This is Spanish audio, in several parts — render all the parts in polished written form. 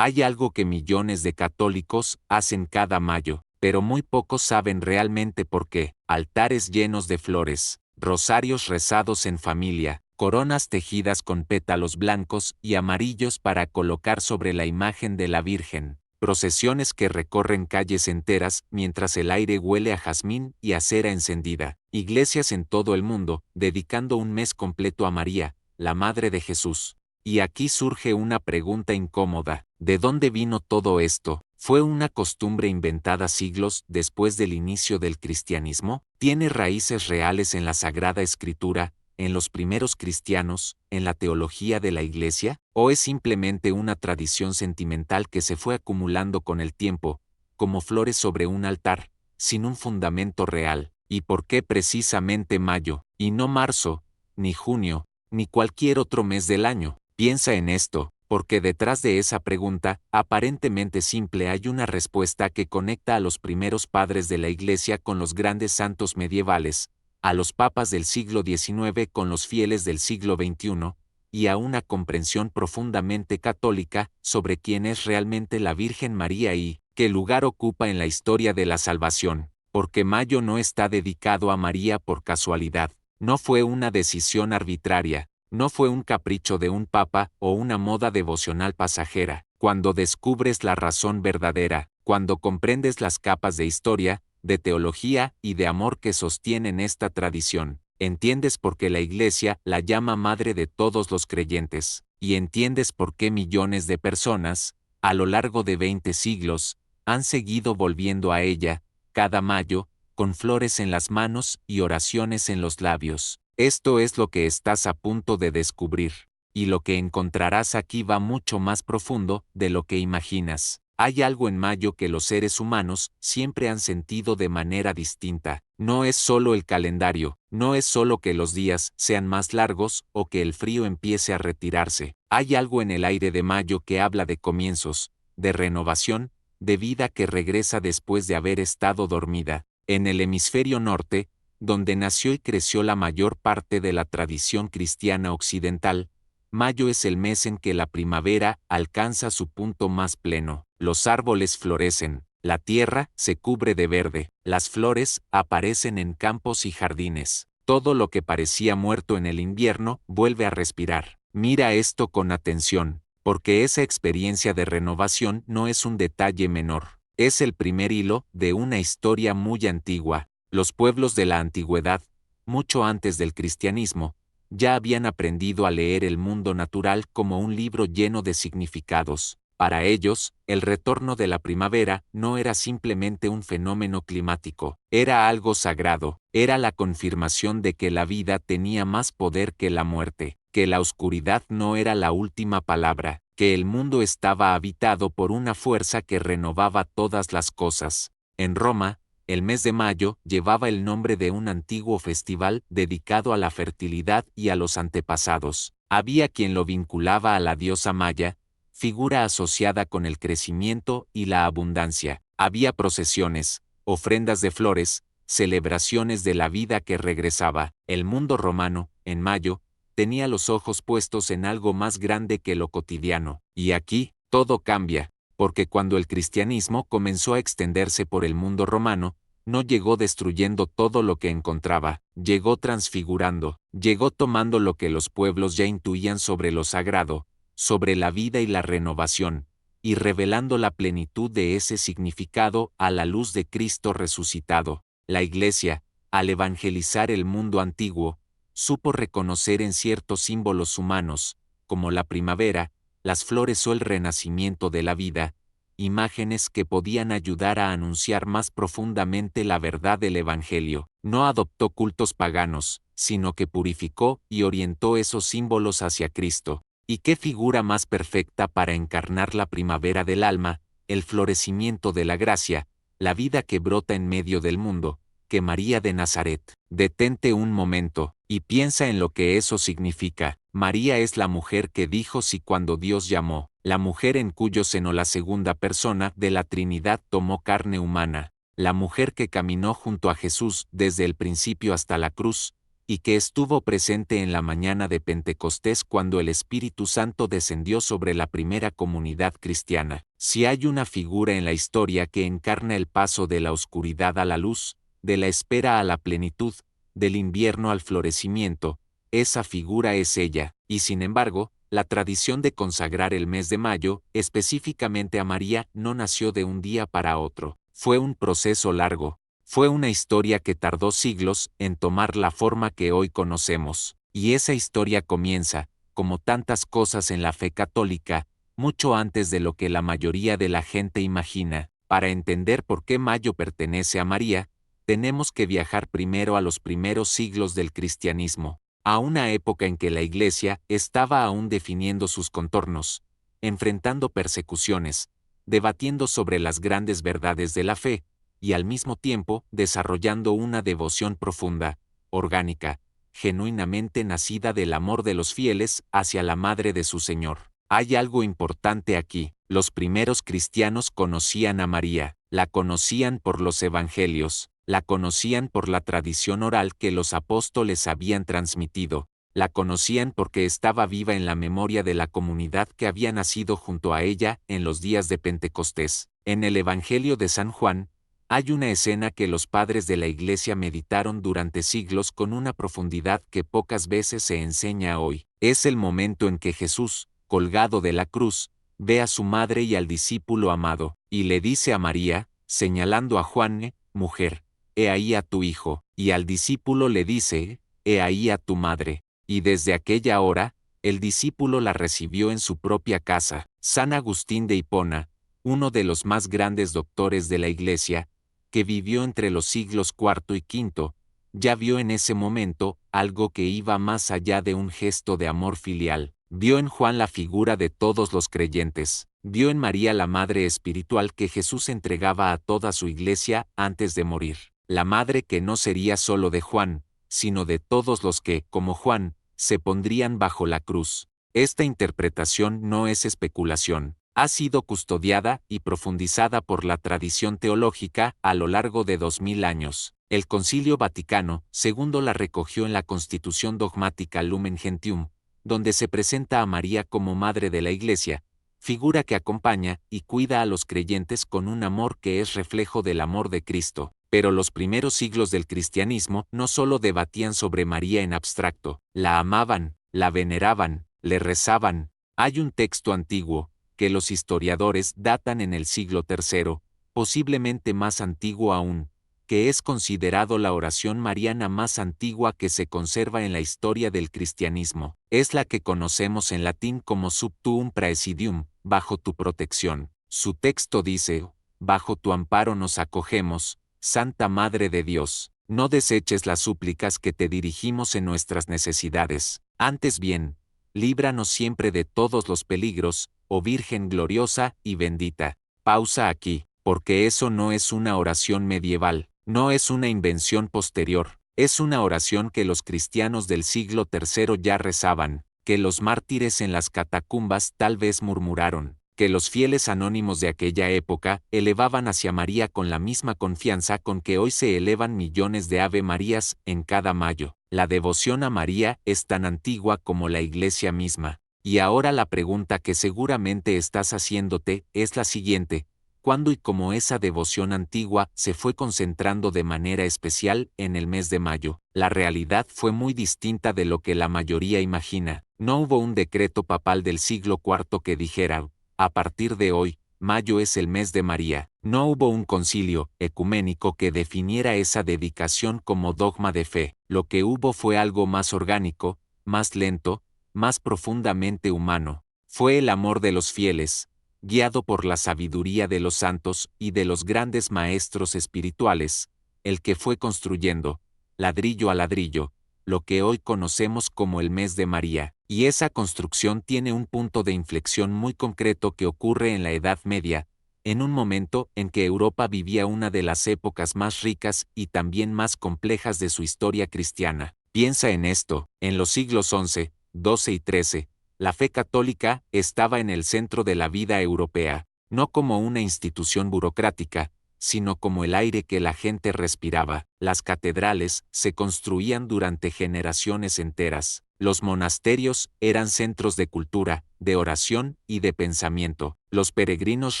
Hay algo que millones de católicos hacen cada mayo, pero muy pocos saben realmente por qué. Altares llenos de flores, rosarios rezados en familia, coronas tejidas con pétalos blancos y amarillos para colocar sobre la imagen de la Virgen, procesiones que recorren calles enteras mientras el aire huele a jazmín y a cera encendida, iglesias en todo el mundo dedicando un mes completo a María, la Madre de Jesús. Y aquí surge una pregunta incómoda: ¿de dónde vino todo esto? ¿Fue una costumbre inventada siglos después del inicio del cristianismo? ¿Tiene raíces reales en la Sagrada Escritura, en los primeros cristianos, en la teología de la Iglesia? ¿O es simplemente una tradición sentimental que se fue acumulando con el tiempo, como flores sobre un altar, sin un fundamento real? ¿Y por qué precisamente mayo, y no marzo, ni junio, ni cualquier otro mes del año? Piensa en esto, porque detrás de esa pregunta, aparentemente simple, hay una respuesta que conecta a los primeros padres de la Iglesia con los grandes santos medievales, a los papas del siglo XIX con los fieles del siglo XXI, y a una comprensión profundamente católica sobre quién es realmente la Virgen María y qué lugar ocupa en la historia de la salvación. Porque mayo no está dedicado a María por casualidad, no fue una decisión arbitraria. No fue un capricho de un papa o una moda devocional pasajera. Cuando descubres la razón verdadera, cuando comprendes las capas de historia, de teología y de amor que sostienen esta tradición, entiendes por qué la Iglesia la llama Madre de todos los creyentes, y entiendes por qué millones de personas, a lo largo de 20 siglos, han seguido volviendo a ella, cada mayo, con flores en las manos y oraciones en los labios. Esto es lo que estás a punto de descubrir, y lo que encontrarás aquí va mucho más profundo de lo que imaginas. Hay algo en mayo que los seres humanos siempre han sentido de manera distinta. No es solo el calendario, no es solo que los días sean más largos o que el frío empiece a retirarse. Hay algo en el aire de mayo que habla de comienzos, de renovación, de vida que regresa después de haber estado dormida. En el hemisferio norte, donde nació y creció la mayor parte de la tradición cristiana occidental, mayo es el mes en que la primavera alcanza su punto más pleno. Los árboles florecen, la tierra se cubre de verde, las flores aparecen en campos y jardines. Todo lo que parecía muerto en el invierno vuelve a respirar. Mira esto con atención, porque esa experiencia de renovación no es un detalle menor. Es el primer hilo de una historia muy antigua. Los pueblos de la antigüedad, mucho antes del cristianismo, ya habían aprendido a leer el mundo natural como un libro lleno de significados. Para ellos, el retorno de la primavera no era simplemente un fenómeno climático, era algo sagrado, era la confirmación de que la vida tenía más poder que la muerte, que la oscuridad no era la última palabra, que el mundo estaba habitado por una fuerza que renovaba todas las cosas. En Roma, el mes de mayo llevaba el nombre de un antiguo festival dedicado a la fertilidad y a los antepasados. Había quien lo vinculaba a la diosa Maya, figura asociada con el crecimiento y la abundancia. Había procesiones, ofrendas de flores, celebraciones de la vida que regresaba. El mundo romano, en mayo, tenía los ojos puestos en algo más grande que lo cotidiano. Y aquí, todo cambia, porque cuando el cristianismo comenzó a extenderse por el mundo romano, no llegó destruyendo todo lo que encontraba, llegó transfigurando, llegó tomando lo que los pueblos ya intuían sobre lo sagrado, sobre la vida y la renovación, y revelando la plenitud de ese significado a la luz de Cristo resucitado. La Iglesia, al evangelizar el mundo antiguo, supo reconocer en ciertos símbolos humanos, como la primavera, las flores o el renacimiento de la vida, imágenes que podían ayudar a anunciar más profundamente la verdad del Evangelio. No adoptó cultos paganos, sino que purificó y orientó esos símbolos hacia Cristo. ¿Y qué figura más perfecta para encarnar la primavera del alma, el florecimiento de la gracia, la vida que brota en medio del mundo, que María de Nazaret? Detente un momento, y piensa en lo que eso significa. María es la mujer que dijo sí cuando Dios llamó, la mujer en cuyo seno la segunda persona de la Trinidad tomó carne humana, la mujer que caminó junto a Jesús desde el principio hasta la cruz, y que estuvo presente en la mañana de Pentecostés cuando el Espíritu Santo descendió sobre la primera comunidad cristiana. Si hay una figura en la historia que encarna el paso de la oscuridad a la luz, de la espera a la plenitud, del invierno al florecimiento, esa figura es ella, y sin embargo, la tradición de consagrar el mes de mayo, específicamente a María, no nació de un día para otro. Fue un proceso largo. Fue una historia que tardó siglos en tomar la forma que hoy conocemos. Y esa historia comienza, como tantas cosas en la fe católica, mucho antes de lo que la mayoría de la gente imagina. Para entender por qué mayo pertenece a María, tenemos que viajar primero a los primeros siglos del cristianismo, a una época en que la Iglesia estaba aún definiendo sus contornos, enfrentando persecuciones, debatiendo sobre las grandes verdades de la fe, y al mismo tiempo desarrollando una devoción profunda, orgánica, genuinamente nacida del amor de los fieles hacia la Madre de su Señor. Hay algo importante aquí. Los primeros cristianos conocían a María, la conocían por los evangelios, la conocían por la tradición oral que los apóstoles habían transmitido, la conocían porque estaba viva en la memoria de la comunidad que había nacido junto a ella en los días de Pentecostés. En el Evangelio de San Juan, hay una escena que los padres de la Iglesia meditaron durante siglos con una profundidad que pocas veces se enseña hoy. Es el momento en que Jesús, colgado de la cruz, ve a su madre y al discípulo amado, y le dice a María, señalando a Juan, mujer, he ahí a tu hijo, y al discípulo le dice, he ahí a tu madre. Y desde aquella hora, el discípulo la recibió en su propia casa. San Agustín de Hipona, uno de los más grandes doctores de la Iglesia, que vivió entre los siglos IV y V, ya vio en ese momento algo que iba más allá de un gesto de amor filial. Vio en Juan la figura de todos los creyentes. Vio en María la madre espiritual que Jesús entregaba a toda su Iglesia antes de morir. La madre que no sería solo de Juan, sino de todos los que, como Juan, se pondrían bajo la cruz. Esta interpretación no es especulación. Ha sido custodiada y profundizada por la tradición teológica a lo largo de 2000 años. El Concilio Vaticano II la recogió en la Constitución Dogmática Lumen Gentium, donde se presenta a María como Madre de la Iglesia, figura que acompaña y cuida a los creyentes con un amor que es reflejo del amor de Cristo. Pero los primeros siglos del cristianismo no solo debatían sobre María en abstracto, la amaban, la veneraban, le rezaban. Hay un texto antiguo, que los historiadores datan en el siglo III, posiblemente más antiguo aún, que es considerado la oración mariana más antigua que se conserva en la historia del cristianismo. Es la que conocemos en latín como Sub tuum praesidium, bajo tu protección. Su texto dice, bajo tu amparo nos acogemos, Santa Madre de Dios, no deseches las súplicas que te dirigimos en nuestras necesidades, antes bien, líbranos siempre de todos los peligros, oh Virgen gloriosa y bendita. Pausa aquí, porque eso no es una oración medieval, no es una invención posterior, es una oración que los cristianos del siglo III ya rezaban, que los mártires en las catacumbas tal vez murmuraron, que los fieles anónimos de aquella época elevaban hacia María con la misma confianza con que hoy se elevan millones de Ave Marías en cada mayo. La devoción a María es tan antigua como la Iglesia misma. Y ahora la pregunta que seguramente estás haciéndote es la siguiente: ¿cuándo y cómo esa devoción antigua se fue concentrando de manera especial en el mes de mayo? La realidad fue muy distinta de lo que la mayoría imagina. No hubo un decreto papal del siglo IV que dijera, a partir de hoy, mayo es el mes de María. No hubo un concilio ecuménico que definiera esa dedicación como dogma de fe. Lo que hubo fue algo más orgánico, más lento, más profundamente humano. Fue el amor de los fieles, guiado por la sabiduría de los santos y de los grandes maestros espirituales, el que fue construyendo, ladrillo a ladrillo, lo que hoy conocemos como el mes de María. Y esa construcción tiene un punto de inflexión muy concreto que ocurre en la Edad Media, en un momento en que Europa vivía una de las épocas más ricas y también más complejas de su historia cristiana. Piensa en esto, en los siglos XI, XII y XIII, la fe católica estaba en el centro de la vida europea, no como una institución burocrática, sino como el aire que la gente respiraba. Las catedrales se construían durante generaciones enteras. Los monasterios eran centros de cultura, de oración y de pensamiento. Los peregrinos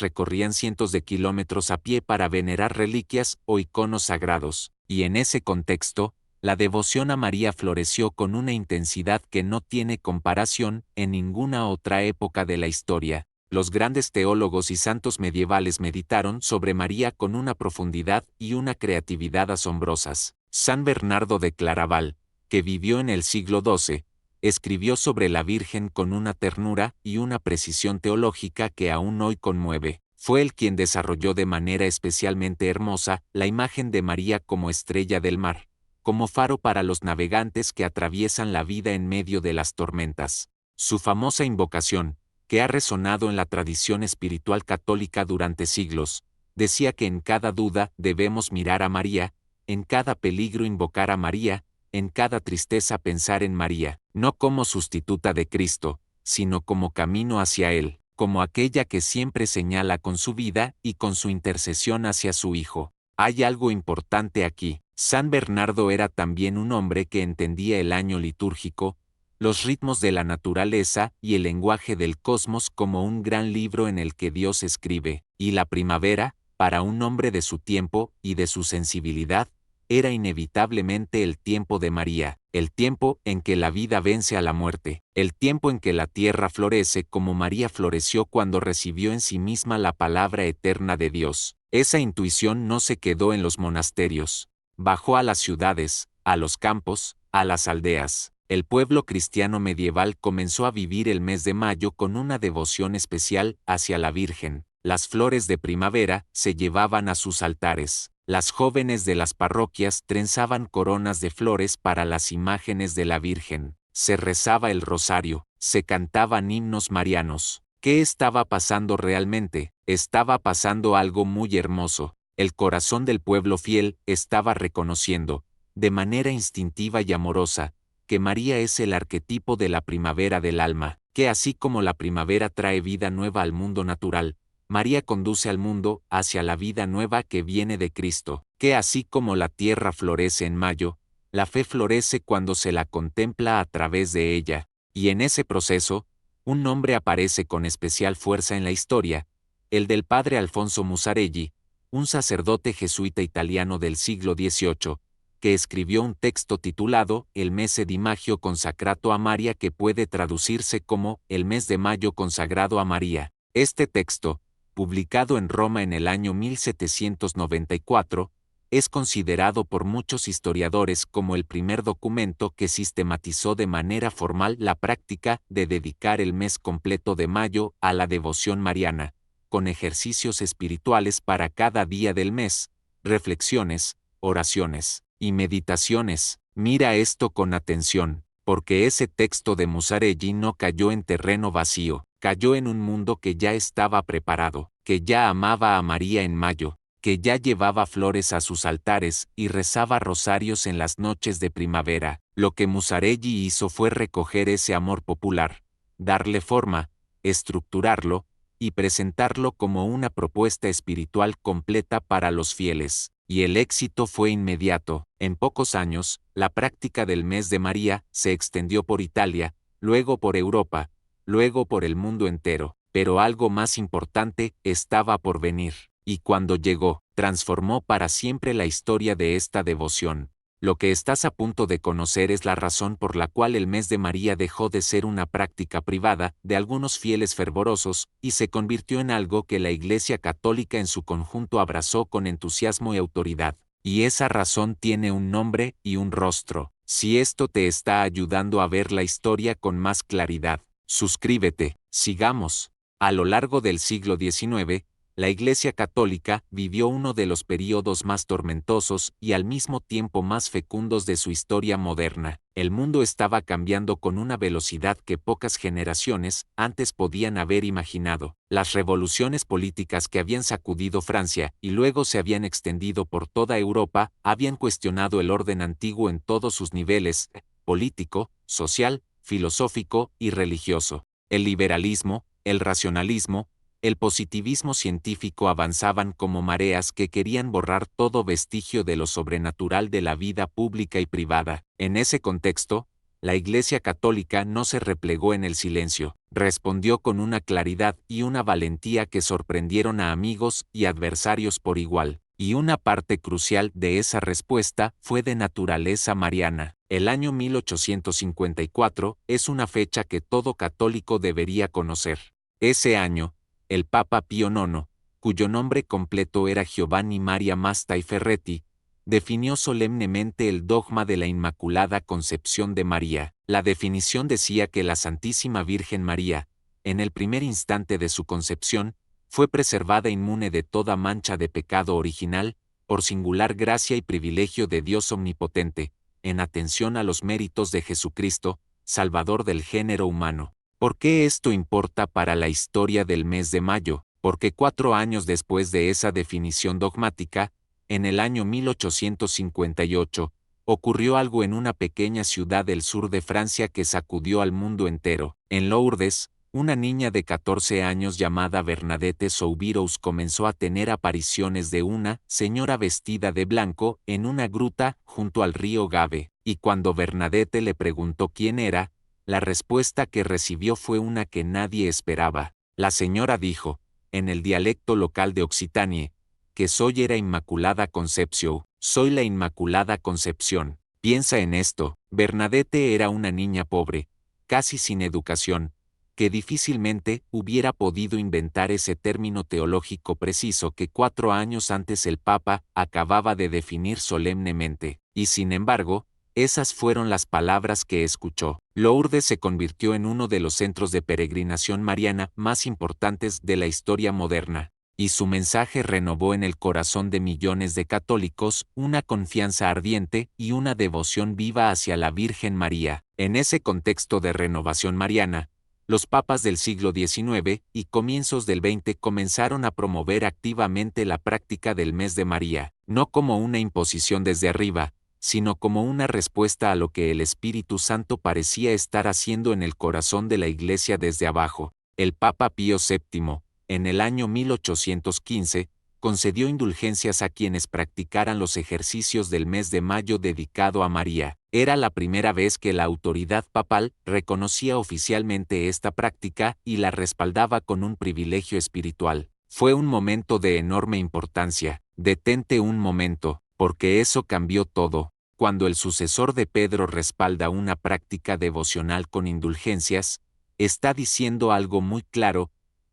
recorrían cientos de kilómetros a pie para venerar reliquias o iconos sagrados, y en ese contexto, la devoción a María floreció con una intensidad que no tiene comparación en ninguna otra época de la historia. Los grandes teólogos y santos medievales meditaron sobre María con una profundidad y una creatividad asombrosas. San Bernardo de Claraval, que vivió en el siglo XII, escribió sobre la Virgen con una ternura y una precisión teológica que aún hoy conmueve. Fue él quien desarrolló de manera especialmente hermosa la imagen de María como estrella del mar, como faro para los navegantes que atraviesan la vida en medio de las tormentas. Su famosa invocación, que ha resonado en la tradición espiritual católica durante siglos, decía que en cada duda debemos mirar a María, en cada peligro invocar a María, en cada tristeza pensar en María, no como sustituta de Cristo, sino como camino hacia Él, como aquella que siempre señala con su vida y con su intercesión hacia su Hijo. Hay algo importante aquí. San Bernardo era también un hombre que entendía el año litúrgico, los ritmos de la naturaleza y el lenguaje del cosmos como un gran libro en el que Dios escribe, y la primavera, para un hombre de su tiempo y de su sensibilidad, era inevitablemente el tiempo de María, el tiempo en que la vida vence a la muerte, el tiempo en que la tierra florece como María floreció cuando recibió en sí misma la palabra eterna de Dios. Esa intuición no se quedó en los monasterios, bajó a las ciudades, a los campos, a las aldeas. El pueblo cristiano medieval comenzó a vivir el mes de mayo con una devoción especial hacia la Virgen. Las flores de primavera se llevaban a sus altares. Las jóvenes de las parroquias trenzaban coronas de flores para las imágenes de la Virgen. Se rezaba el rosario, se cantaban himnos marianos. ¿Qué estaba pasando realmente? Estaba pasando algo muy hermoso. El corazón del pueblo fiel estaba reconociendo, de manera instintiva y amorosa, que María es el arquetipo de la primavera del alma, que así como la primavera trae vida nueva al mundo natural, María conduce al mundo hacia la vida nueva que viene de Cristo, que así como la tierra florece en mayo, la fe florece cuando se la contempla a través de ella, y en ese proceso, un nombre aparece con especial fuerza en la historia, el del padre Alfonso Musarelli, un sacerdote jesuita italiano del siglo XVIII, que escribió un texto titulado El mese di maggio consacrato a Maria, que puede traducirse como El mes de mayo consagrado a María. Este texto, publicado en Roma en el año 1794, es considerado por muchos historiadores como el primer documento que sistematizó de manera formal la práctica de dedicar el mes completo de mayo a la devoción mariana, con ejercicios espirituales para cada día del mes, reflexiones, oraciones y meditaciones. Mira esto con atención, porque ese texto de Musarelli no cayó en terreno vacío, cayó en un mundo que ya estaba preparado, que ya amaba a María en mayo, que ya llevaba flores a sus altares y rezaba rosarios en las noches de primavera. Lo que Musarelli hizo fue recoger ese amor popular, darle forma, estructurarlo, y presentarlo como una propuesta espiritual completa para los fieles. Y el éxito fue inmediato. En pocos años, la práctica del mes de María se extendió por Italia, luego por Europa, luego por el mundo entero. Pero algo más importante estaba por venir, y cuando llegó, transformó para siempre la historia de esta devoción. Lo que estás a punto de conocer es la razón por la cual el mes de María dejó de ser una práctica privada de algunos fieles fervorosos y se convirtió en algo que la Iglesia Católica en su conjunto abrazó con entusiasmo y autoridad. Y esa razón tiene un nombre y un rostro. Si esto te está ayudando a ver la historia con más claridad, suscríbete. Sigamos. A lo largo del siglo XIX, la Iglesia Católica vivió uno de los períodos más tormentosos y al mismo tiempo más fecundos de su historia moderna. El mundo estaba cambiando con una velocidad que pocas generaciones antes podían haber imaginado. Las revoluciones políticas que habían sacudido Francia y luego se habían extendido por toda Europa habían cuestionado el orden antiguo en todos sus niveles: político, social, filosófico y religioso. El liberalismo, el racionalismo, el positivismo científico avanzaban como mareas que querían borrar todo vestigio de lo sobrenatural de la vida pública y privada. En ese contexto, la Iglesia Católica no se replegó en el silencio, respondió con una claridad y una valentía que sorprendieron a amigos y adversarios por igual, y una parte crucial de esa respuesta fue de naturaleza mariana. El año 1854 es una fecha que todo católico debería conocer. Ese año, el Papa Pío IX, cuyo nombre completo era Giovanni Maria Mastai Ferretti, definió solemnemente el dogma de la Inmaculada Concepción de María. La definición decía que la Santísima Virgen María, en el primer instante de su concepción, fue preservada inmune de toda mancha de pecado original, por singular gracia y privilegio de Dios Omnipotente, en atención a los méritos de Jesucristo, Salvador del género humano. ¿Por qué esto importa para la historia del mes de mayo? Porque 4 años después de esa definición dogmática, en el año 1858, ocurrió algo en una pequeña ciudad del sur de Francia que sacudió al mundo entero. En Lourdes, una niña de 14 años llamada Bernadette Soubirous comenzó a tener apariciones de una señora vestida de blanco en una gruta junto al río Gave, y cuando Bernadette le preguntó quién era, la respuesta que recibió fue una que nadie esperaba. La señora dijo, en el dialecto local de Occitanie, que soy era Inmaculada Concepción, soy la Inmaculada Concepción. Piensa en esto, Bernadette era una niña pobre, casi sin educación, que difícilmente hubiera podido inventar ese término teológico preciso que 4 años antes el Papa acababa de definir solemnemente, y sin embargo, esas fueron las palabras que escuchó. Lourdes se convirtió en uno de los centros de peregrinación mariana más importantes de la historia moderna, y su mensaje renovó en el corazón de millones de católicos una confianza ardiente y una devoción viva hacia la Virgen María. En ese contexto de renovación mariana, los papas del siglo XIX y comienzos del XX comenzaron a promover activamente la práctica del mes de María, no como una imposición desde arriba, sino como una respuesta a lo que el Espíritu Santo parecía estar haciendo en el corazón de la Iglesia desde abajo. El Papa Pío VII, en el año 1815, concedió indulgencias a quienes practicaran los ejercicios del mes de mayo dedicado a María. Era la primera vez que la autoridad papal reconocía oficialmente esta práctica y la respaldaba con un privilegio espiritual. Fue un momento de enorme importancia. Detente un momento, porque eso cambió todo. Cuando el sucesor de Pedro respalda una práctica devocional con indulgencias, está diciendo algo muy claro: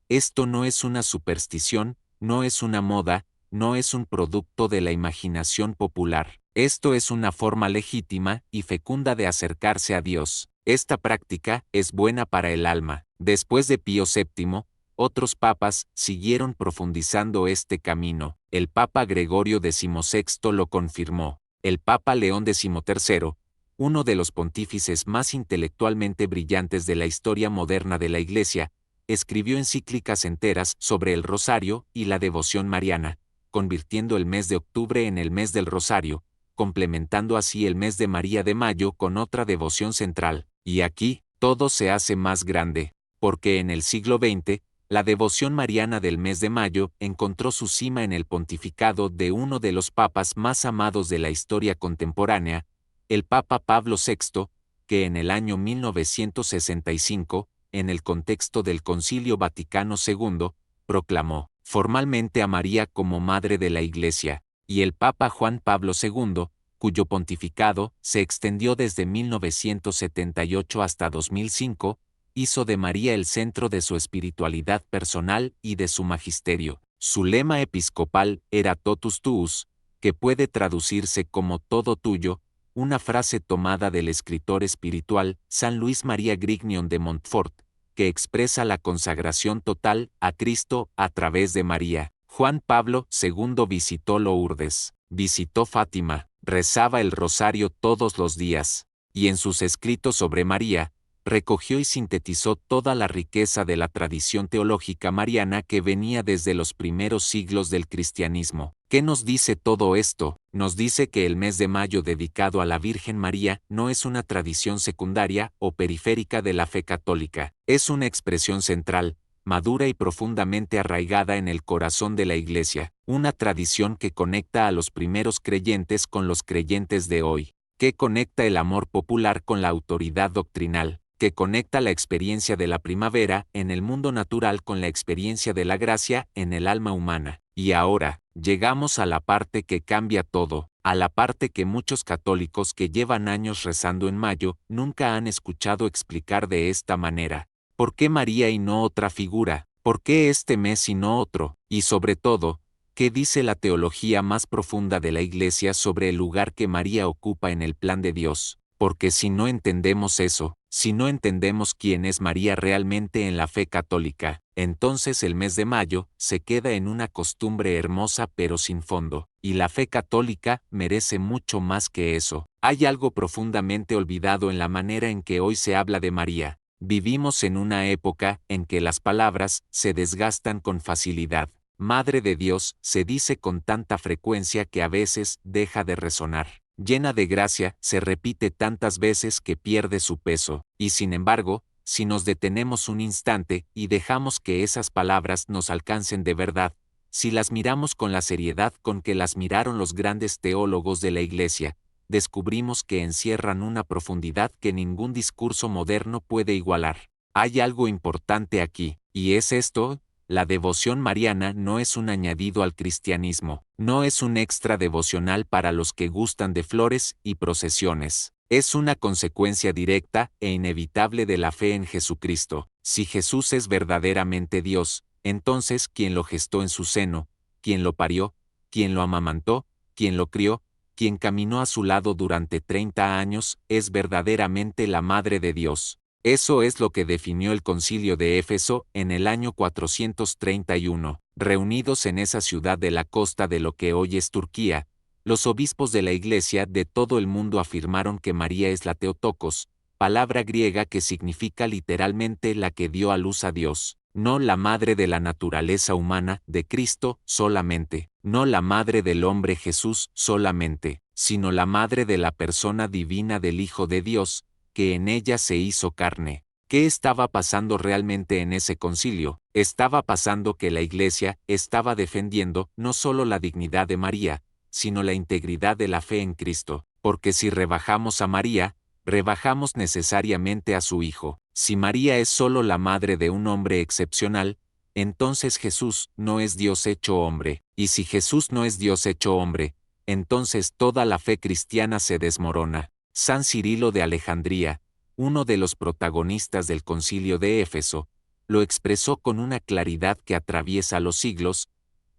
esto no es una superstición, no es una moda, no es un producto de la imaginación popular. Esto es una forma legítima y fecunda de acercarse a Dios. Esta práctica es buena para el alma. Después de Pío VII, otros papas siguieron profundizando este camino. El Papa Gregorio XVI lo confirmó. El Papa León XIII, uno de los pontífices más intelectualmente brillantes de la historia moderna de la Iglesia, escribió encíclicas enteras sobre el rosario y la devoción mariana, convirtiendo el mes de octubre en el mes del rosario, complementando así el mes de María de Mayo con otra devoción central. Y aquí, todo se hace más grande, porque en el siglo XX, la devoción mariana del mes de mayo encontró su cima en el pontificado de uno de los papas más amados de la historia contemporánea, el Papa Pablo VI, que en el año 1965, en el contexto del Concilio Vaticano II, proclamó formalmente a María como Madre de la Iglesia, y el Papa Juan Pablo II, cuyo pontificado se extendió desde 1978 hasta 2005, hizo de María el centro de su espiritualidad personal y de su magisterio. Su lema episcopal era Totus Tuus, que puede traducirse como todo tuyo, una frase tomada del escritor espiritual San Luis María Grignion de Montfort, que expresa la consagración total a Cristo a través de María. Juan Pablo II visitó Lourdes, visitó Fátima, rezaba el rosario todos los días, y en sus escritos sobre María, recogió y sintetizó toda la riqueza de la tradición teológica mariana que venía desde los primeros siglos del cristianismo. ¿Qué nos dice todo esto? Nos dice que el mes de mayo dedicado a la Virgen María no es una tradición secundaria o periférica de la fe católica, es una expresión central, madura y profundamente arraigada en el corazón de la Iglesia, una tradición que conecta a los primeros creyentes con los creyentes de hoy, que conecta el amor popular con la autoridad doctrinal, que conecta la experiencia de la primavera en el mundo natural con la experiencia de la gracia en el alma humana. Y ahora, llegamos a la parte que cambia todo, a la parte que muchos católicos que llevan años rezando en mayo nunca han escuchado explicar de esta manera. ¿Por qué María y no otra figura? ¿Por qué este mes y no otro? Y sobre todo, ¿qué dice la teología más profunda de la Iglesia sobre el lugar que María ocupa en el plan de Dios? Porque si no entendemos eso, si no entendemos quién es María realmente en la fe católica, entonces el mes de mayo se queda en una costumbre hermosa pero sin fondo, y la fe católica merece mucho más que eso. Hay algo profundamente olvidado en la manera en que hoy se habla de María. Vivimos en una época en que las palabras se desgastan con facilidad. Madre de Dios se dice con tanta frecuencia que a veces deja de resonar. Llena de gracia, se repite tantas veces que pierde su peso, y sin embargo, si nos detenemos un instante y dejamos que esas palabras nos alcancen de verdad, si las miramos con la seriedad con que las miraron los grandes teólogos de la Iglesia, descubrimos que encierran una profundidad que ningún discurso moderno puede igualar. Hay algo importante aquí, y es esto: la devoción mariana no es un añadido al cristianismo, no es un extra devocional para los que gustan de flores y procesiones. Es una consecuencia directa e inevitable de la fe en Jesucristo. Si Jesús es verdaderamente Dios, entonces quien lo gestó en su seno, quien lo parió, quien lo amamantó, quien lo crió, quien caminó a su lado durante 30 años, es verdaderamente la Madre de Dios. Eso es lo que definió el Concilio de Éfeso en el año 431. Reunidos en esa ciudad de la costa de lo que hoy es Turquía, los obispos de la Iglesia de todo el mundo afirmaron que María es la Theotokos, palabra griega que significa literalmente la que dio a luz a Dios, no la madre de la naturaleza humana de Cristo solamente, no la madre del hombre Jesús solamente, sino la madre de la persona divina del Hijo de Dios, que en ella se hizo carne. ¿Qué estaba pasando realmente en ese concilio? Estaba pasando que la Iglesia estaba defendiendo no solo la dignidad de María, sino la integridad de la fe en Cristo, porque si rebajamos a María, rebajamos necesariamente a su Hijo. Si María es solo la madre de un hombre excepcional, entonces Jesús no es Dios hecho hombre, y si Jesús no es Dios hecho hombre, entonces toda la fe cristiana se desmorona. San Cirilo de Alejandría, uno de los protagonistas del Concilio de Éfeso, lo expresó con una claridad que atraviesa los siglos: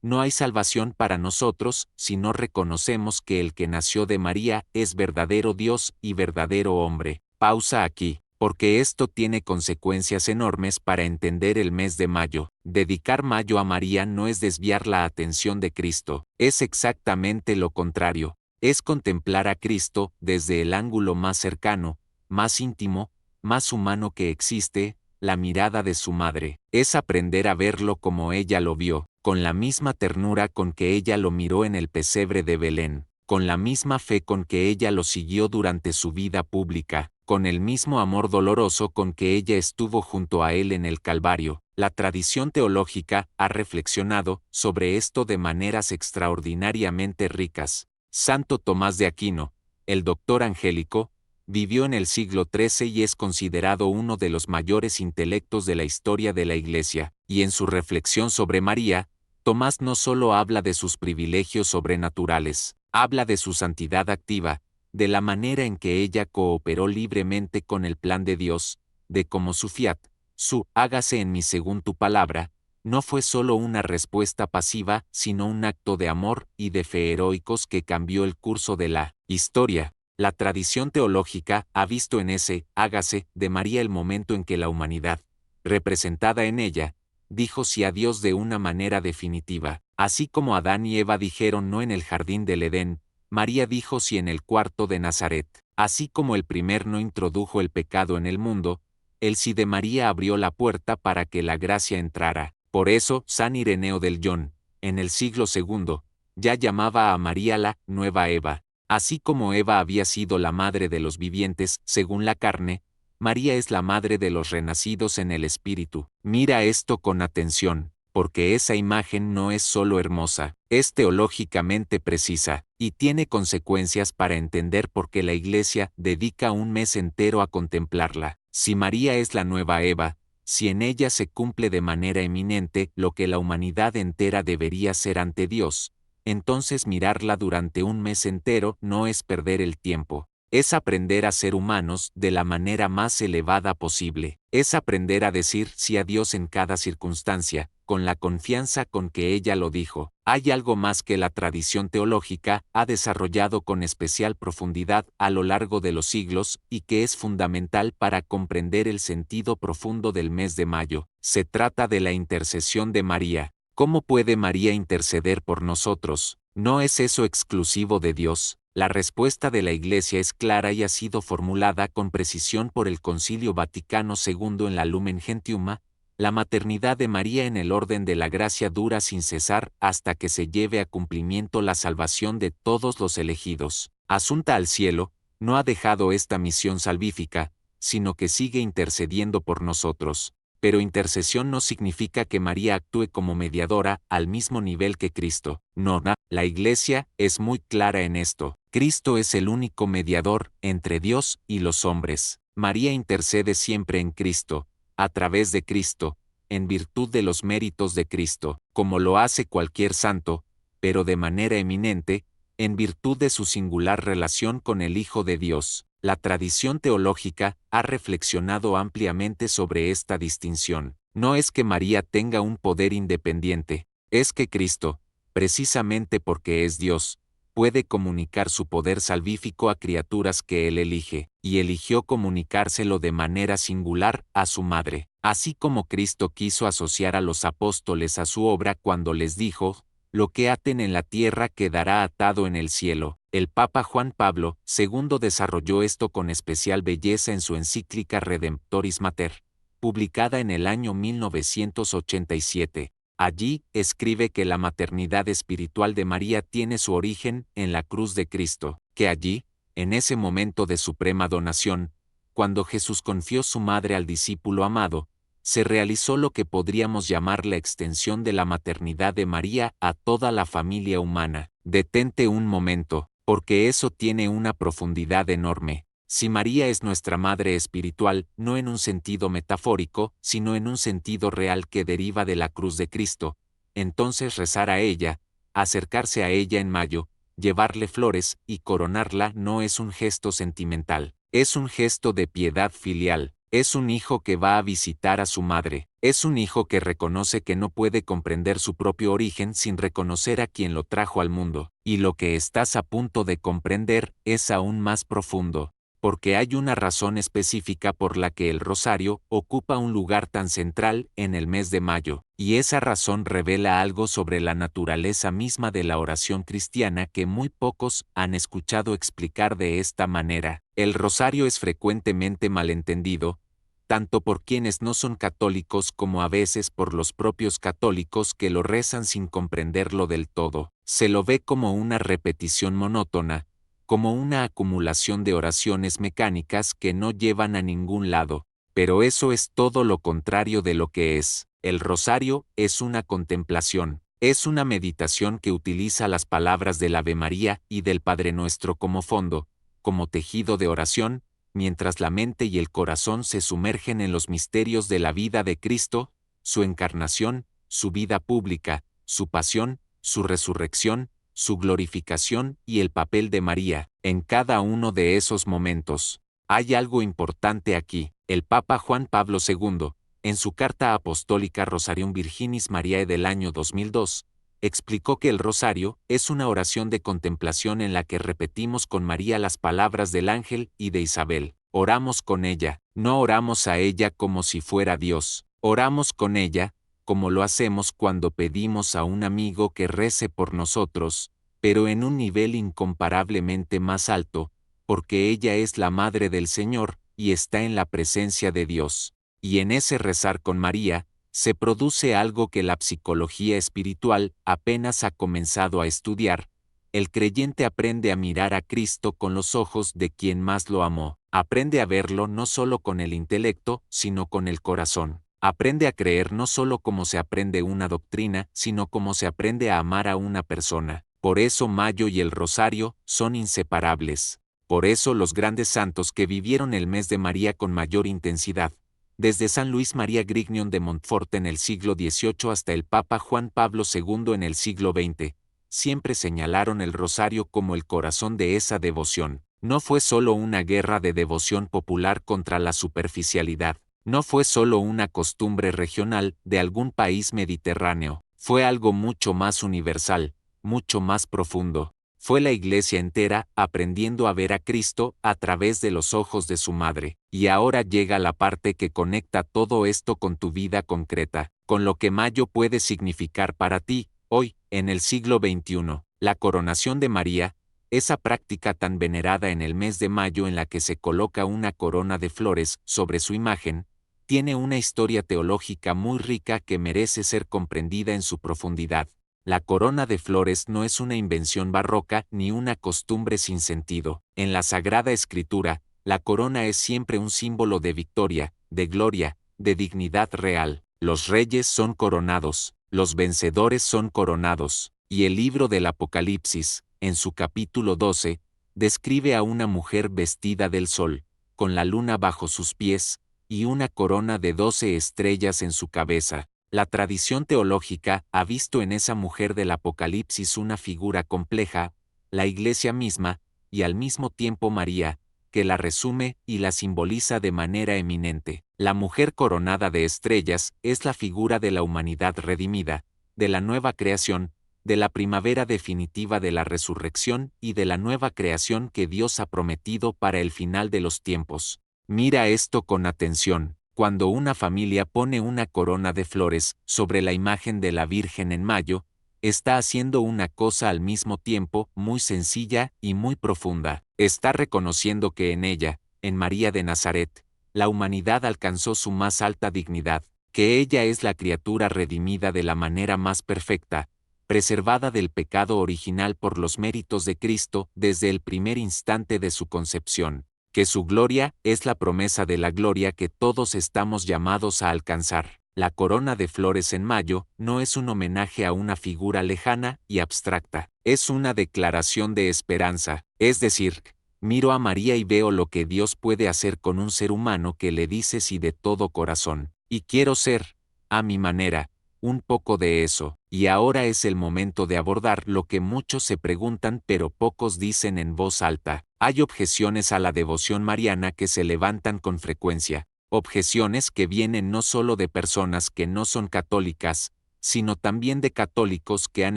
no hay salvación para nosotros si no reconocemos que el que nació de María es verdadero Dios y verdadero hombre. Pausa aquí, porque esto tiene consecuencias enormes para entender el mes de mayo. Dedicar mayo a María no es desviar la atención de Cristo, es exactamente lo contrario. Es contemplar a Cristo desde el ángulo más cercano, más íntimo, más humano que existe, la mirada de su madre. Es aprender a verlo como ella lo vio, con la misma ternura con que ella lo miró en el pesebre de Belén, con la misma fe con que ella lo siguió durante su vida pública, con el mismo amor doloroso con que ella estuvo junto a él en el Calvario. La tradición teológica ha reflexionado sobre esto de maneras extraordinariamente ricas. Santo Tomás de Aquino, el doctor angélico, vivió en el siglo XIII y es considerado uno de los mayores intelectos de la historia de la Iglesia, y en su reflexión sobre María, Tomás no solo habla de sus privilegios sobrenaturales, habla de su santidad activa, de la manera en que ella cooperó libremente con el plan de Dios, de cómo su fiat, su hágase en mí según tu palabra, no fue solo una respuesta pasiva, sino un acto de amor y de fe heroicos que cambió el curso de la historia. La tradición teológica ha visto en ese hágase de María el momento en que la humanidad, representada en ella, dijo sí a Dios de una manera definitiva. Así como Adán y Eva dijeron no en el jardín del Edén, María dijo sí en el cuarto de Nazaret. Así como el primer no introdujo el pecado en el mundo, el sí de María abrió la puerta para que la gracia entrara. Por eso, San Ireneo del Lyon, en el siglo II, ya llamaba a María la nueva Eva. Así como Eva había sido la madre de los vivientes, según la carne, María es la madre de los renacidos en el Espíritu. Mira esto con atención, porque esa imagen no es solo hermosa, es teológicamente precisa, y tiene consecuencias para entender por qué la Iglesia dedica un mes entero a contemplarla. Si María es la nueva Eva, si en ella se cumple de manera eminente lo que la humanidad entera debería ser ante Dios, entonces mirarla durante un mes entero no es perder el tiempo. Es aprender a ser humanos de la manera más elevada posible. Es aprender a decir sí a Dios en cada circunstancia, con la confianza con que ella lo dijo. Hay algo más que la tradición teológica ha desarrollado con especial profundidad a lo largo de los siglos y que es fundamental para comprender el sentido profundo del mes de mayo. Se trata de la intercesión de María. ¿Cómo puede María interceder por nosotros? ¿No es eso exclusivo de Dios? La respuesta de la Iglesia es clara y ha sido formulada con precisión por el Concilio Vaticano II en la Lumen Gentium. La maternidad de María en el orden de la gracia dura sin cesar hasta que se lleve a cumplimiento la salvación de todos los elegidos. Asunta al cielo, no ha dejado esta misión salvífica, sino que sigue intercediendo por nosotros. Pero intercesión no significa que María actúe como mediadora al mismo nivel que Cristo. No, la Iglesia es muy clara en esto. Cristo es el único mediador entre Dios y los hombres. María intercede siempre en Cristo, a través de Cristo, en virtud de los méritos de Cristo, como lo hace cualquier santo, pero de manera eminente, en virtud de su singular relación con el Hijo de Dios. La tradición teológica ha reflexionado ampliamente sobre esta distinción. No es que María tenga un poder independiente, es que Cristo, precisamente porque es Dios, puede comunicar su poder salvífico a criaturas que Él elige, y eligió comunicárselo de manera singular a su madre. Así como Cristo quiso asociar a los apóstoles a su obra cuando les dijo, lo que aten en la tierra quedará atado en el cielo. El Papa Juan Pablo II desarrolló esto con especial belleza en su encíclica Redemptoris Mater, publicada en el año 1987. Allí escribe que la maternidad espiritual de María tiene su origen en la cruz de Cristo, que allí, en ese momento de suprema donación, cuando Jesús confió su madre al discípulo amado, se realizó lo que podríamos llamar la extensión de la maternidad de María a toda la familia humana. Detente un momento, porque eso tiene una profundidad enorme. Si María es nuestra madre espiritual, no en un sentido metafórico, sino en un sentido real que deriva de la cruz de Cristo, entonces rezar a ella, acercarse a ella en mayo, llevarle flores y coronarla no es un gesto sentimental, es un gesto de piedad filial. Es un hijo que va a visitar a su madre, es un hijo que reconoce que no puede comprender su propio origen sin reconocer a quien lo trajo al mundo, y lo que estás a punto de comprender es aún más profundo, porque hay una razón específica por la que el rosario ocupa un lugar tan central en el mes de mayo, y esa razón revela algo sobre la naturaleza misma de la oración cristiana que muy pocos han escuchado explicar de esta manera. El rosario es frecuentemente malentendido, tanto por quienes no son católicos como a veces por los propios católicos que lo rezan sin comprenderlo del todo. Se lo ve como una repetición monótona, como una acumulación de oraciones mecánicas que no llevan a ningún lado, pero eso es todo lo contrario de lo que es. El rosario es una contemplación, es una meditación que utiliza las palabras del Ave María y del Padre Nuestro como fondo, como tejido de oración, mientras la mente y el corazón se sumergen en los misterios de la vida de Cristo, su encarnación, su vida pública, su pasión, su resurrección, su glorificación y el papel de María, en cada uno de esos momentos. Hay algo importante aquí. El Papa Juan Pablo II, en su carta apostólica Rosarium Virginis Mariae del año 2002, explicó que el rosario es una oración de contemplación en la que repetimos con María las palabras del ángel y de Isabel. Oramos con ella, no oramos a ella como si fuera Dios, oramos con ella, como lo hacemos cuando pedimos a un amigo que rece por nosotros, pero en un nivel incomparablemente más alto, porque ella es la Madre del Señor y está en la presencia de Dios. Y en ese rezar con María, se produce algo que la psicología espiritual apenas ha comenzado a estudiar, el creyente aprende a mirar a Cristo con los ojos de quien más lo amó. Aprende a verlo no solo con el intelecto, sino con el corazón. Aprende a creer no solo como se aprende una doctrina, sino como se aprende a amar a una persona. Por eso Mayo y el Rosario son inseparables. Por eso los grandes santos que vivieron el mes de María con mayor intensidad, desde San Luis María Grignion de Montfort en el siglo XVIII hasta el Papa Juan Pablo II en el siglo XX, siempre señalaron el rosario como el corazón de esa devoción. No fue solo una guerra de devoción popular contra la superficialidad, no fue solo una costumbre regional de algún país mediterráneo, fue algo mucho más universal, mucho más profundo. Fue la Iglesia entera aprendiendo a ver a Cristo a través de los ojos de su madre. Y ahora llega la parte que conecta todo esto con tu vida concreta, con lo que Mayo puede significar para ti, hoy, en el siglo XXI. La coronación de María, esa práctica tan venerada en el mes de mayo en la que se coloca una corona de flores sobre su imagen, tiene una historia teológica muy rica que merece ser comprendida en su profundidad. La corona de flores no es una invención barroca ni una costumbre sin sentido. En la Sagrada Escritura, la corona es siempre un símbolo de victoria, de gloria, de dignidad real. Los reyes son coronados, los vencedores son coronados, y el libro del Apocalipsis, en su capítulo 12, describe a una mujer vestida del sol, con la luna bajo sus pies, y una corona de 12 estrellas en su cabeza. La tradición teológica ha visto en esa mujer del Apocalipsis una figura compleja, la Iglesia misma, y al mismo tiempo María, que la resume y la simboliza de manera eminente. La mujer coronada de estrellas es la figura de la humanidad redimida, de la nueva creación, de la primavera definitiva de la resurrección y de la nueva creación que Dios ha prometido para el final de los tiempos. Mira esto con atención. Cuando una familia pone una corona de flores sobre la imagen de la Virgen en mayo, está haciendo una cosa al mismo tiempo muy sencilla y muy profunda. Está reconociendo que en ella, en María de Nazaret, la humanidad alcanzó su más alta dignidad, que ella es la criatura redimida de la manera más perfecta, preservada del pecado original por los méritos de Cristo desde el primer instante de su concepción, que su gloria es la promesa de la gloria que todos estamos llamados a alcanzar. La corona de flores en mayo no es un homenaje a una figura lejana y abstracta, es una declaración de esperanza, es decir, miro a María y veo lo que Dios puede hacer con un ser humano que le dice sí de todo corazón, y quiero ser, a mi manera, un poco de eso, y ahora es el momento de abordar lo que muchos se preguntan pero pocos dicen en voz alta. Hay objeciones a la devoción mariana que se levantan con frecuencia, objeciones que vienen no solo de personas que no son católicas, sino también de católicos que han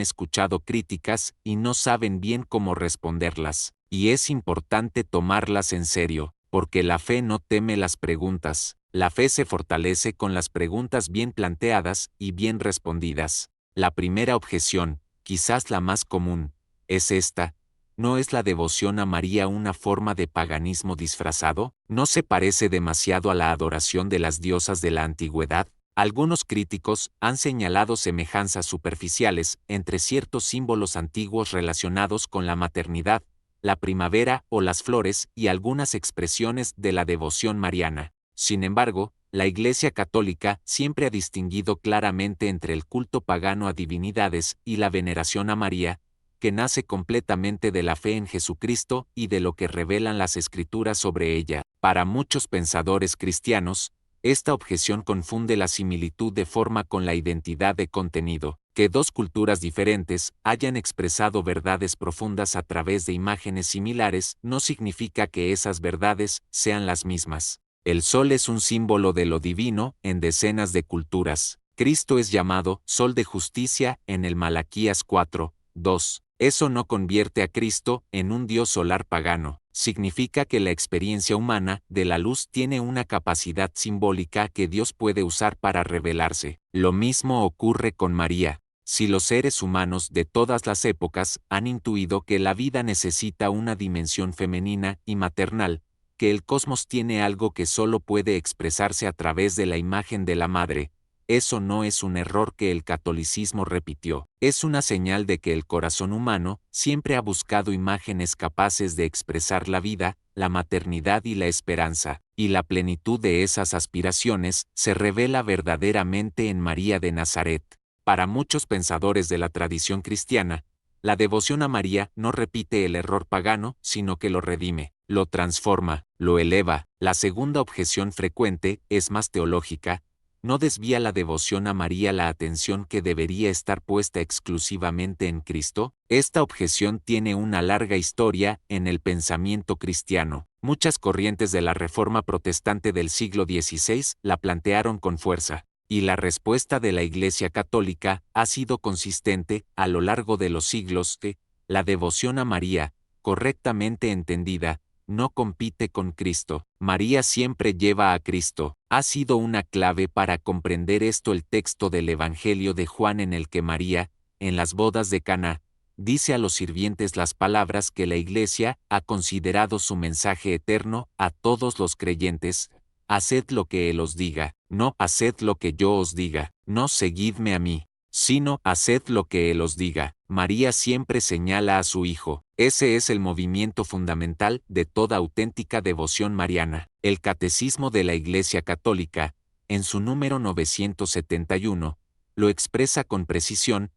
escuchado críticas y no saben bien cómo responderlas, y es importante tomarlas en serio, porque la fe no teme las preguntas. La fe se fortalece con las preguntas bien planteadas y bien respondidas. La primera objeción, quizás la más común, es esta: ¿no es la devoción a María una forma de paganismo disfrazado? ¿No se parece demasiado a la adoración de las diosas de la antigüedad? Algunos críticos han señalado semejanzas superficiales entre ciertos símbolos antiguos relacionados con la maternidad, la primavera o las flores y algunas expresiones de la devoción mariana. Sin embargo, la Iglesia Católica siempre ha distinguido claramente entre el culto pagano a divinidades y la veneración a María, que nace completamente de la fe en Jesucristo y de lo que revelan las Escrituras sobre ella. Para muchos pensadores cristianos, esta objeción confunde la similitud de forma con la identidad de contenido. Que dos culturas diferentes hayan expresado verdades profundas a través de imágenes similares no significa que esas verdades sean las mismas. El sol es un símbolo de lo divino en decenas de culturas. Cristo es llamado Sol de Justicia en el Malaquías 4, 2. Eso no convierte a Cristo en un dios solar pagano. Significa que la experiencia humana de la luz tiene una capacidad simbólica que Dios puede usar para revelarse. Lo mismo ocurre con María. Si los seres humanos de todas las épocas han intuido que la vida necesita una dimensión femenina y maternal, que el cosmos tiene algo que solo puede expresarse a través de la imagen de la madre, eso no es un error que el catolicismo repitió. Es una señal de que el corazón humano siempre ha buscado imágenes capaces de expresar la vida, la maternidad y la esperanza, y la plenitud de esas aspiraciones se revela verdaderamente en María de Nazaret. Para muchos pensadores de la tradición cristiana, la devoción a María no repite el error pagano, sino que lo redime, lo transforma, lo eleva. La segunda objeción frecuente es más teológica. ¿No desvía la devoción a María la atención que debería estar puesta exclusivamente en Cristo? Esta objeción tiene una larga historia en el pensamiento cristiano. Muchas corrientes de la Reforma protestante del siglo XVI la plantearon con fuerza, y la respuesta de la Iglesia Católica ha sido consistente a lo largo de los siglos que la devoción a María, correctamente entendida, no compite con Cristo. María siempre lleva a Cristo. Ha sido una clave para comprender esto el texto del Evangelio de Juan en el que María, en las bodas de Caná, dice a los sirvientes las palabras que la Iglesia ha considerado su mensaje eterno a todos los creyentes: haced lo que Él os diga, no haced lo que yo os diga, no seguidme a mí, sino haced lo que Él os diga. María siempre señala a su Hijo. Ese es el movimiento fundamental de toda auténtica devoción mariana. El Catecismo de la Iglesia Católica, en su número 971, lo expresa con precisión.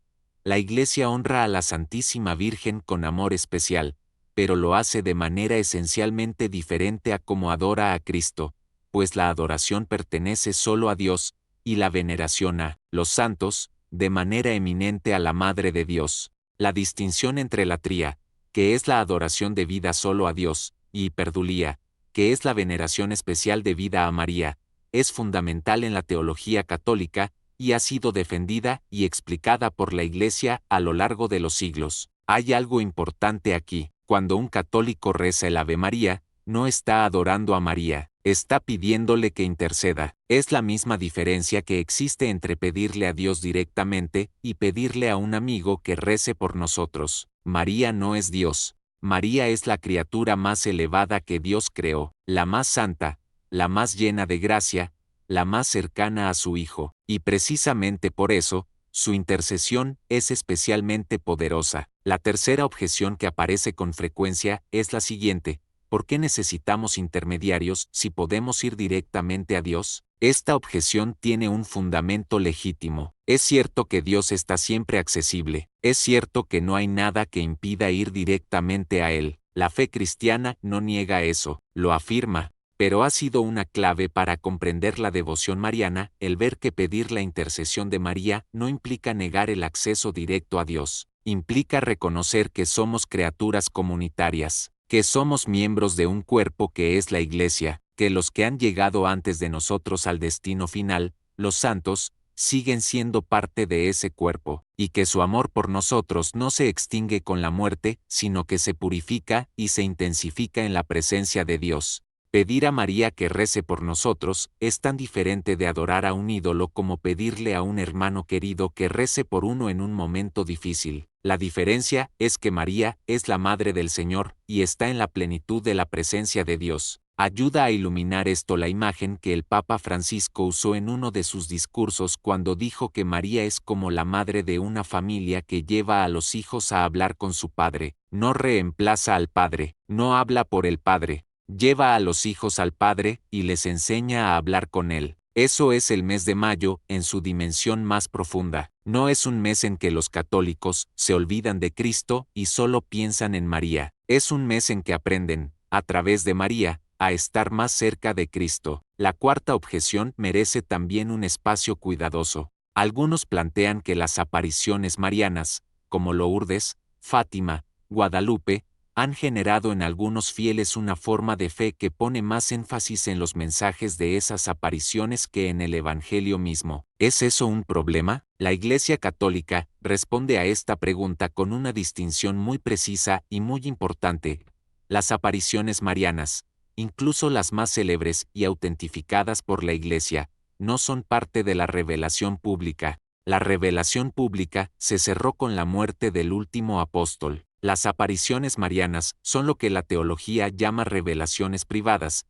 La Iglesia honra a la Santísima Virgen con amor especial, pero lo hace de manera esencialmente diferente a como adora a Cristo, pues la adoración pertenece solo a Dios, y la veneración a los santos, de manera eminente a la Madre de Dios. La distinción entre latría, que es la adoración debida solo a Dios, y hiperdulía, que es la veneración especial debida a María, es fundamental en la teología católica, y ha sido defendida y explicada por la Iglesia a lo largo de los siglos. Hay algo importante aquí. Cuando un católico reza el Ave María, no está adorando a María, está pidiéndole que interceda. Es la misma diferencia que existe entre pedirle a Dios directamente y pedirle a un amigo que rece por nosotros. María no es Dios. María es la criatura más elevada que Dios creó, la más santa, la más llena de gracia, la más cercana a su Hijo, y precisamente por eso, su intercesión es especialmente poderosa. La tercera objeción que aparece con frecuencia es la siguiente: ¿por qué necesitamos intermediarios si podemos ir directamente a Dios? Esta objeción tiene un fundamento legítimo. Es cierto que Dios está siempre accesible. Es cierto que no hay nada que impida ir directamente a Él. La fe cristiana no niega eso, lo afirma. Pero ha sido una clave para comprender la devoción mariana el ver que pedir la intercesión de María no implica negar el acceso directo a Dios. Implica reconocer que somos criaturas comunitarias, que somos miembros de un cuerpo que es la Iglesia, que los que han llegado antes de nosotros al destino final, los santos, siguen siendo parte de ese cuerpo, y que su amor por nosotros no se extingue con la muerte, sino que se purifica y se intensifica en la presencia de Dios. Pedir a María que rece por nosotros es tan diferente de adorar a un ídolo como pedirle a un hermano querido que rece por uno en un momento difícil. La diferencia es que María es la Madre del Señor y está en la plenitud de la presencia de Dios. Ayuda a iluminar esto la imagen que el Papa Francisco usó en uno de sus discursos cuando dijo que María es como la madre de una familia que lleva a los hijos a hablar con su padre. No reemplaza al padre, no habla por el padre. Lleva a los hijos al Padre y les enseña a hablar con Él. Eso es el mes de mayo en su dimensión más profunda. No es un mes en que los católicos se olvidan de Cristo y solo piensan en María. Es un mes en que aprenden, a través de María, a estar más cerca de Cristo. La cuarta objeción merece también un espacio cuidadoso. Algunos plantean que las apariciones marianas, como Lourdes, Fátima, Guadalupe, han generado en algunos fieles una forma de fe que pone más énfasis en los mensajes de esas apariciones que en el Evangelio mismo. ¿Es eso un problema? La Iglesia Católica responde a esta pregunta con una distinción muy precisa y muy importante. Las apariciones marianas, incluso las más célebres y autentificadas por la Iglesia, no son parte de la revelación pública. La revelación pública se cerró con la muerte del último apóstol. Las apariciones marianas son lo que la teología llama revelaciones privadas,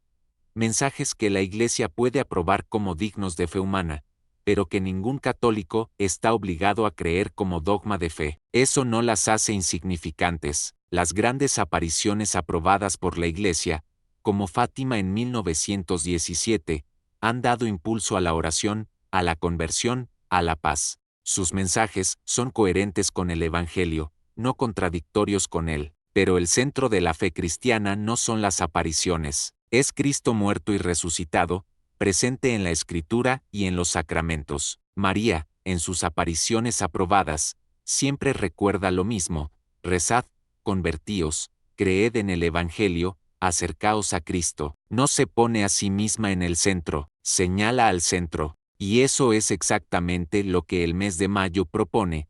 mensajes que la Iglesia puede aprobar como dignos de fe humana, pero que ningún católico está obligado a creer como dogma de fe. Eso no las hace insignificantes. Las grandes apariciones aprobadas por la Iglesia, como Fátima en 1917, han dado impulso a la oración, a la conversión, a la paz. Sus mensajes son coherentes con el Evangelio, no contradictorios con él. Pero el centro de la fe cristiana no son las apariciones, es Cristo muerto y resucitado, presente en la Escritura y en los sacramentos. María, en sus apariciones aprobadas, siempre recuerda lo mismo: rezad, convertíos, creed en el Evangelio, acercaos a Cristo. No se pone a sí misma en el centro, señala al centro, y eso es exactamente lo que el mes de mayo propone: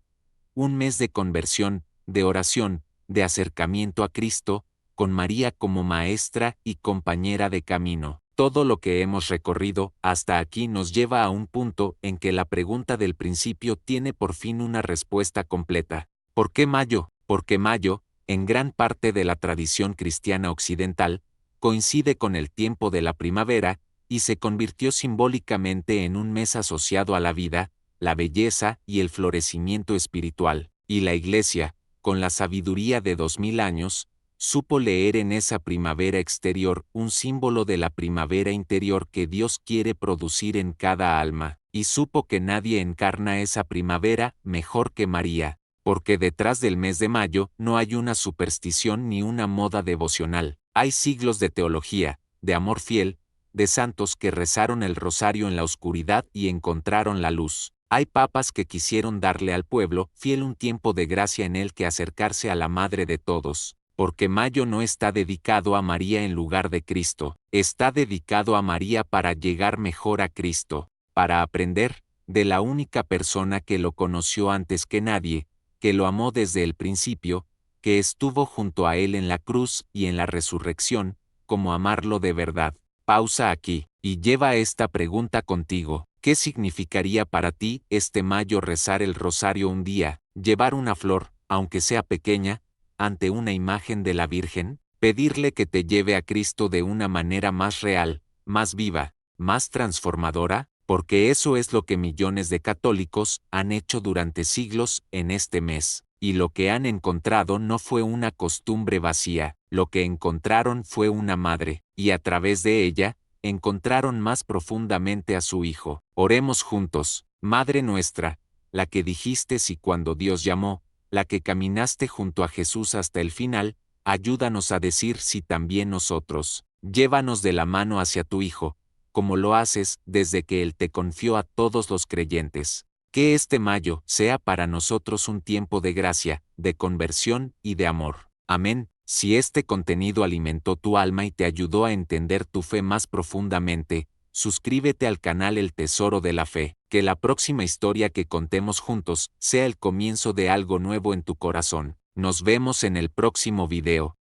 un mes de conversión, de oración, de acercamiento a Cristo, con María como maestra y compañera de camino. Todo lo que hemos recorrido hasta aquí nos lleva a un punto en que la pregunta del principio tiene por fin una respuesta completa. ¿Por qué mayo? Porque mayo, en gran parte de la tradición cristiana occidental, coincide con el tiempo de la primavera y se convirtió simbólicamente en un mes asociado a la vida, la belleza y el florecimiento espiritual. Y la Iglesia, con la sabiduría de 2000 años, supo leer en esa primavera exterior un símbolo de la primavera interior que Dios quiere producir en cada alma, y supo que nadie encarna esa primavera mejor que María, porque detrás del mes de mayo no hay una superstición ni una moda devocional, hay siglos de teología, de amor fiel, de santos que rezaron el rosario en la oscuridad y encontraron la luz. Hay papas que quisieron darle al pueblo fiel un tiempo de gracia en el que acercarse a la Madre de todos, porque mayo no está dedicado a María en lugar de Cristo, está dedicado a María para llegar mejor a Cristo, para aprender de la única persona que lo conoció antes que nadie, que lo amó desde el principio, que estuvo junto a él en la cruz y en la resurrección, como amarlo de verdad. Pausa aquí, y lleva esta pregunta contigo. ¿Qué significaría para ti este mayo rezar el rosario un día, llevar una flor, aunque sea pequeña, ante una imagen de la Virgen? Pedirle que te lleve a Cristo de una manera más real, más viva, más transformadora, porque eso es lo que millones de católicos han hecho durante siglos en este mes. Y lo que han encontrado no fue una costumbre vacía, lo que encontraron fue una madre, y a través de ella, encontraron más profundamente a su Hijo. Oremos juntos. Madre nuestra, la que dijiste sí cuando Dios llamó, la que caminaste junto a Jesús hasta el final, ayúdanos a decir sí también nosotros. Llévanos de la mano hacia tu Hijo, como lo haces desde que Él te confió a todos los creyentes. Que este mayo sea para nosotros un tiempo de gracia, de conversión y de amor. Amén. Si este contenido alimentó tu alma y te ayudó a entender tu fe más profundamente, suscríbete al canal El Tesoro de la Fe. Que la próxima historia que contemos juntos sea el comienzo de algo nuevo en tu corazón. Nos vemos en el próximo video.